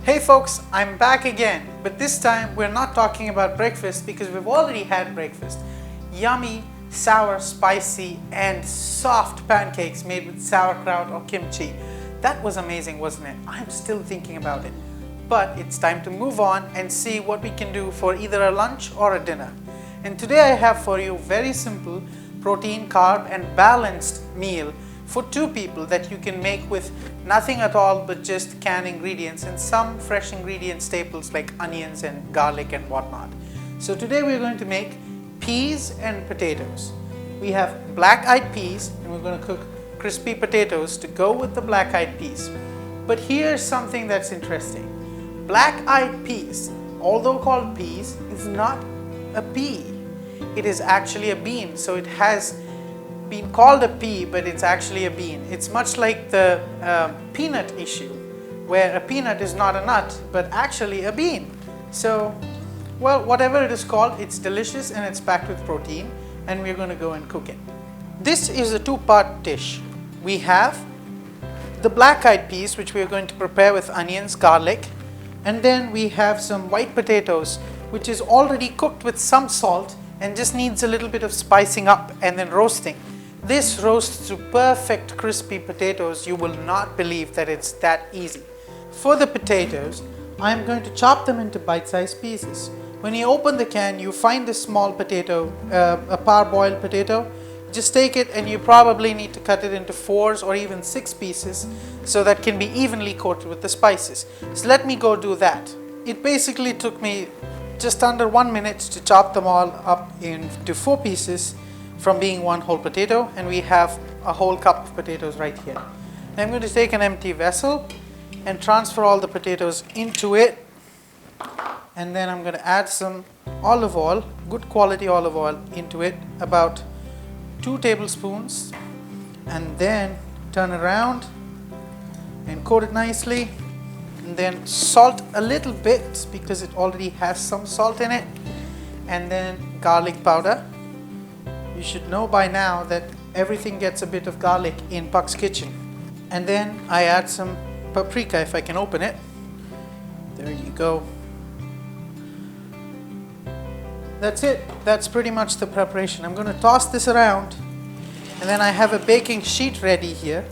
Hey folks, I'm back again, but this time we're not talking about breakfast because we've already had breakfast. Yummy, sour, spicy, and soft pancakes made with sauerkraut or kimchi. That was amazing, wasn't it? I'm still thinking about it. But it's time to move on and see what we can do for either a lunch or a dinner. And today I have for you very simple protein, carb, and balanced meal for two people that you can make with nothing at all but just canned ingredients and some fresh ingredient staples like onions and garlic and whatnot. So today we're going to make peas and potatoes. We have black-eyed peas and we're going to cook crispy potatoes to go with the black-eyed peas. But here's something that's interesting. Black-eyed peas, although called peas, is not a pea. It is actually a bean, so it has been called a pea, but it's actually a bean. It's much like the peanut issue, where a peanut is not a nut, but actually a bean. So, well, whatever it is called, it's delicious and it's packed with protein, and we're going to go and cook it. This is a two-part dish. We have the black-eyed peas, which we are going to prepare with onions, garlic, and then we have some white potatoes, which is already cooked with some salt and just needs a little bit of spicing up and then roasting. This roasts to perfect crispy potatoes. You will not believe that it's that easy. For the potatoes, I'm going to chop them into bite-sized pieces. When you open the can, you find this small potato, a parboiled potato. Just take it and you probably need to cut it into 4s or even 6 pieces so that can be evenly coated with the spices. So let me go do that. It basically took me just under 1 minute to chop them all up into 4 pieces from being one whole potato, and we have a whole cup of potatoes right here. Now I'm going to take an empty vessel and transfer all the potatoes into it, and then I'm going to add some olive oil, good quality olive oil, into it, about 2 tablespoons, and then turn around and coat it nicely, and then salt a little bit because it already has some salt in it, and then garlic powder. You should know by now that everything gets a bit of garlic in Puck's kitchen. And then I add some paprika, if I can open it. There you go. That's it. That's pretty much the preparation. I'm going to toss this around, and then I have a baking sheet ready here.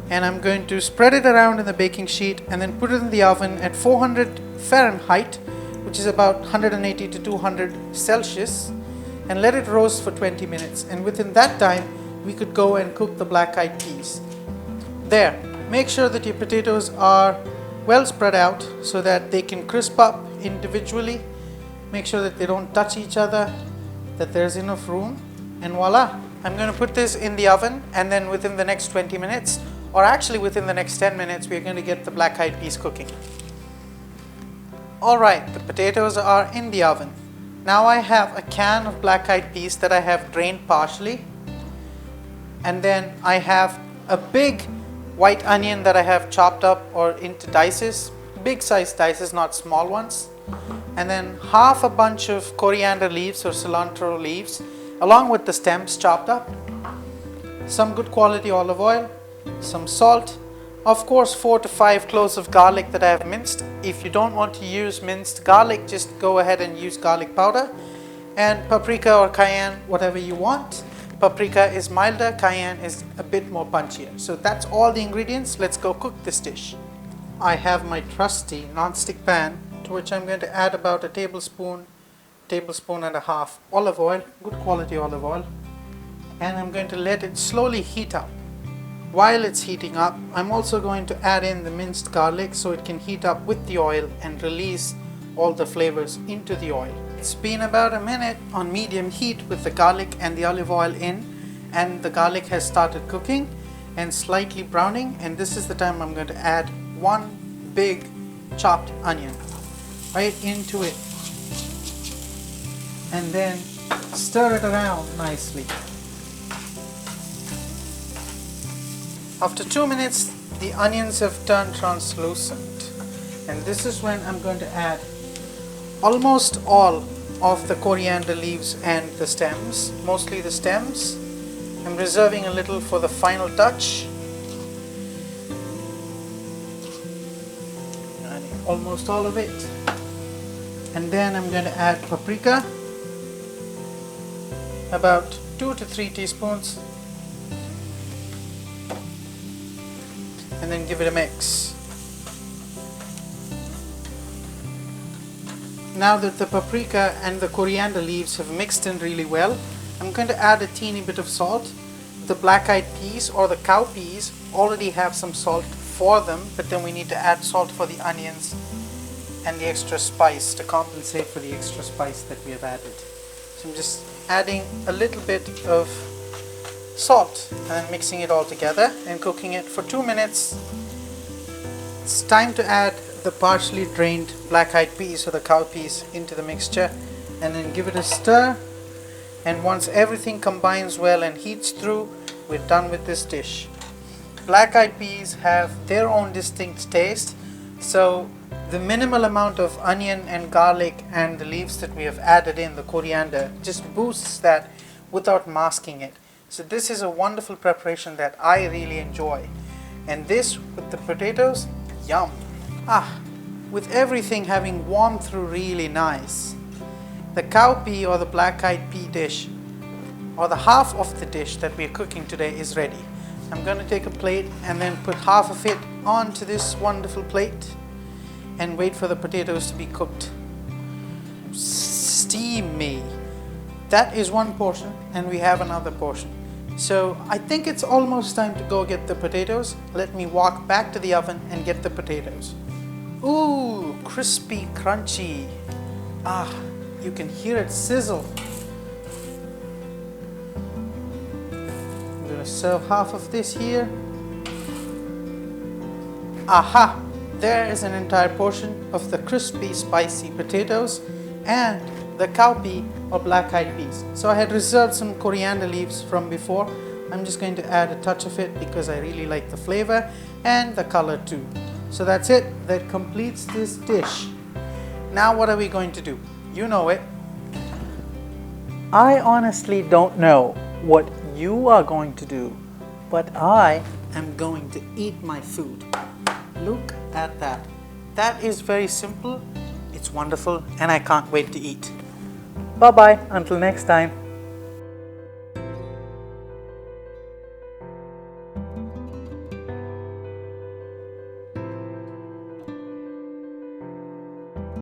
And I'm going to spread it around in the baking sheet and then put it in the oven at 400 Fahrenheit, which is about 180 to 200 Celsius, and let it roast for 20 minutes. And within that time, we could go and cook the black-eyed peas. There, make sure that your potatoes are well spread out so that they can crisp up individually. Make sure that they don't touch each other, that there's enough room, and voila. I'm going to put this in the oven, and then within the next 20 minutes, or actually within the next 10 minutes, we're going to get the black-eyed peas cooking. Alright, the potatoes are in the oven. Now I have a can of black-eyed peas that I have drained partially. And then I have a big white onion that I have chopped up or into dices. Big size dices, not small ones. And then half a bunch of coriander leaves or cilantro leaves, along with the stems chopped up. Some good quality olive oil. Some salt. Of course, 4 to 5 cloves of garlic that I have minced. If you don't want to use minced garlic, just go ahead and use garlic powder. And paprika or cayenne, whatever you want. Paprika is milder, cayenne is a bit more punchier. So that's all the ingredients. Let's go cook this dish. I have my trusty non-stick pan, to which I'm going to add about a tablespoon and a half olive oil, good quality olive oil. And I'm going to let it slowly heat up. While it's heating up, I'm also going to add in the minced garlic so it can heat up with the oil and release all the flavors into the oil. It's been about a minute on medium heat with the garlic and the olive oil in, and the garlic has started cooking and slightly browning, and this is the time I'm going to add 1 big chopped onion right into it, and then stir it around nicely. After 2 minutes, the onions have turned translucent, and this is when I'm going to add almost all of the coriander leaves and the stems, mostly the stems. I'm reserving a little for the final touch. almost all of it. And then I'm going to add paprika, about 2 to 3 teaspoons, and then give it a mix. Now that the paprika and the coriander leaves have mixed in really well, I'm going to add a teeny bit of salt. The black-eyed peas or the cow peas already have some salt for them, but then we need to add salt for the onions and the extra spice to compensate for the extra spice that we have added. So I'm just adding a little bit of salt and then mixing it all together and cooking it for 2 minutes. It's time to add the partially drained black-eyed peas or the cow peas into the mixture and then give it a stir, and once everything combines well and heats through, we're done with this dish. Black-eyed peas have their own distinct taste, so the minimal amount of onion and garlic and the leaves that we have added in, the coriander, just boosts that without masking it. So this is a wonderful preparation that I really enjoy, and this with the potatoes, yum. With everything having warmed through really nice, the cowpea or the black-eyed pea dish, or the half of the dish that we're cooking today, is ready. I'm going to take a plate and then put half of it onto this wonderful plate and wait for the potatoes to be cooked. Steamy. That is one portion, and we have another portion. So I think it's almost time to go get the potatoes. Let me walk back to the oven and get the potatoes. Ooh, crispy, crunchy. You can hear it sizzle. I'm going to serve half of this here. Aha! There is an entire portion of the crispy, spicy potatoes and the cowpea or black-eyed peas. So I had reserved some coriander leaves from before. I'm just going to add a touch of it because I really like the flavor and the color too. So that's it. That completes this dish. Now what are we going to do? You know it. I honestly don't know what you are going to do, but I am going to eat my food. Look at that. That is very simple. It's wonderful, and I can't wait to eat. Bye-bye. Until next time.